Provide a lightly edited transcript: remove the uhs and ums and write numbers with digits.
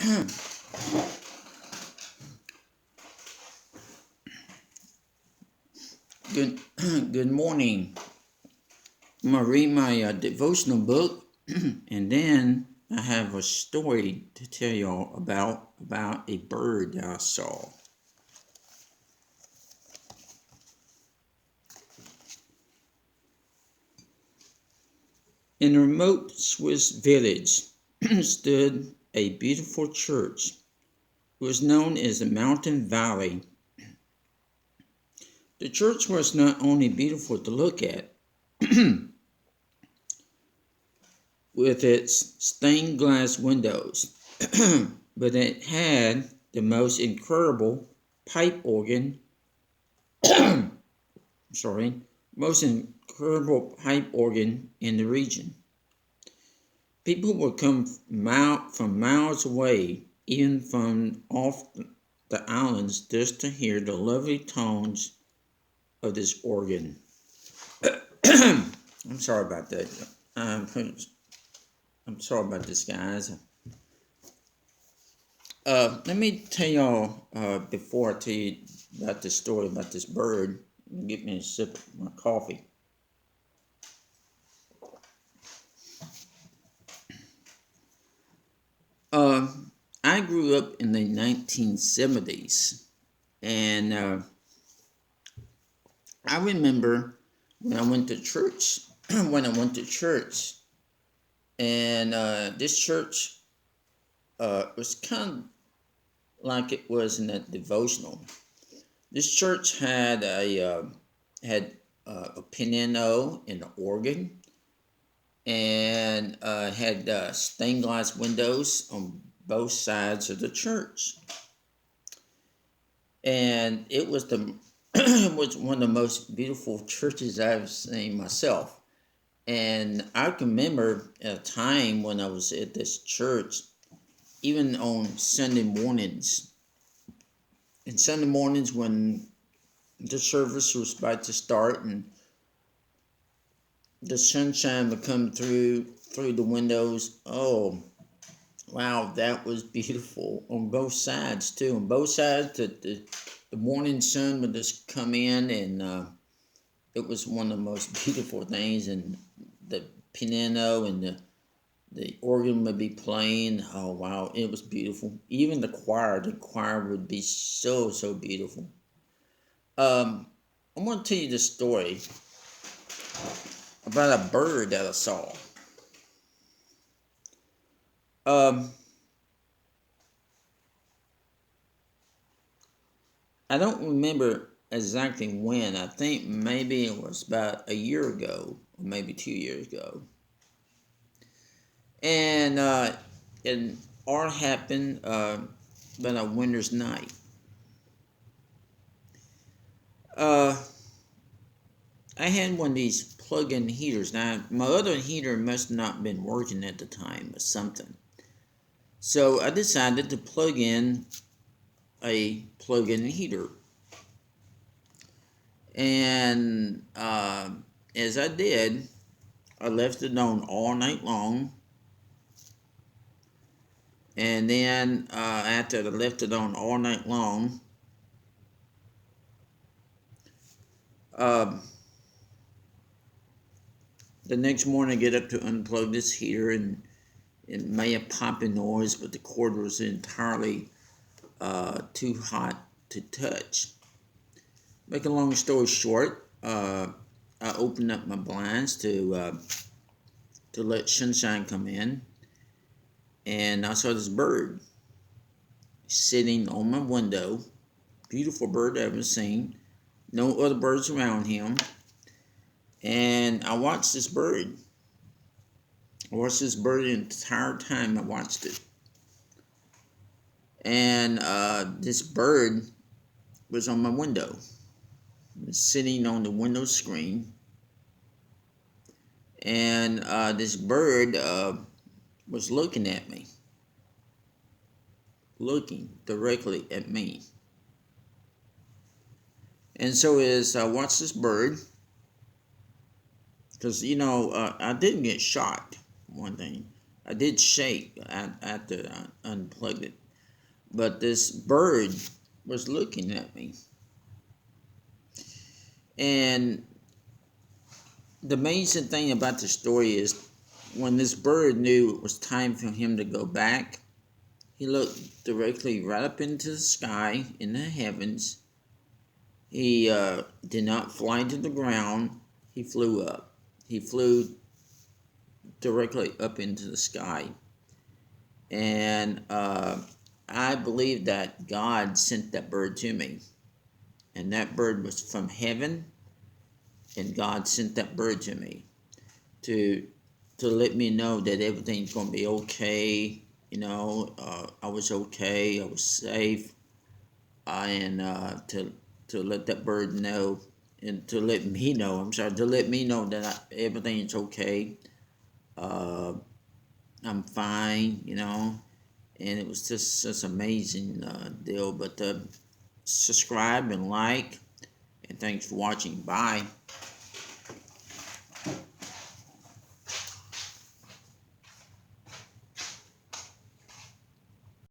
Good, good morning. I'm gonna read my devotional book, and then I have a story to tell y'all about a bird that I saw. In a remote Swiss village stood a beautiful church. It was known as the Mountain Valley. The church was not only beautiful to look at, with its stained glass windows, but it had the most incredible pipe organ, most incredible pipe organ in the region. People would come from miles away, even from off the islands, just to hear the lovely tones of this organ. I'm sorry about that. I'm sorry about this, guys. Let me tell y'all, before I tell you about this story about this bird, get me a sip of my coffee. I grew up in the 1970s, and I remember when I went to church, and this church was kind of like it was in that devotional. This church had a piano and an organ, and had stained glass windows on both sides of the church. And it was it was one of the most beautiful churches I've seen myself. And I can remember a time when I was at this church, even on Sunday mornings. And Sunday mornings when the service was about to start and the sunshine would come through the windows. Oh, wow, that was beautiful on both sides too. On both sides, the morning sun would just come in, and it was one of the most beautiful things. And the piano and the organ would be playing. Oh wow, it was beautiful. Even the choir would be so beautiful. I'm going to tell you this story about a bird that I saw. I don't remember exactly when. I think maybe it was about a year ago, or maybe 2 years ago. And it all happened about a winter's night. I had one of these plug-in heaters. Now, my other heater must not been working at the time or something. So I decided to plug in a plug-in heater. And as I did, I left it on all night long. And then after I left it on all night long, the next morning I get up to unplug this heater, and it made a popping noise, but the cord was entirely too hot to touch. Make a long story short, I opened up my blinds to let sunshine come in, and I saw this bird sitting on my window. Beautiful bird I've ever seen. No other birds around him. And I watched this bird. I watched this bird the entire time I watched it. And this bird was on my window. It was sitting on the window screen. And this bird was looking at me. Looking directly at me. And so as I watched this bird, because I didn't get shot, one thing. I did shake after I unplugged it, but this bird was looking at me. And the amazing thing about the story is when this bird knew it was time for him to go back, he looked directly right up into the sky in the heavens. He did not fly to the ground. He flew up. He flew directly up into the sky. And I believe that God sent that bird to me. And that bird was from heaven. And God sent that bird to me to let me know that everything's going to be okay. I was okay. I was safe. And to let that bird know, and to let me know, to let me know that everything's okay. I'm fine, and it was just amazing deal. But subscribe and like, and thanks for watching. Bye.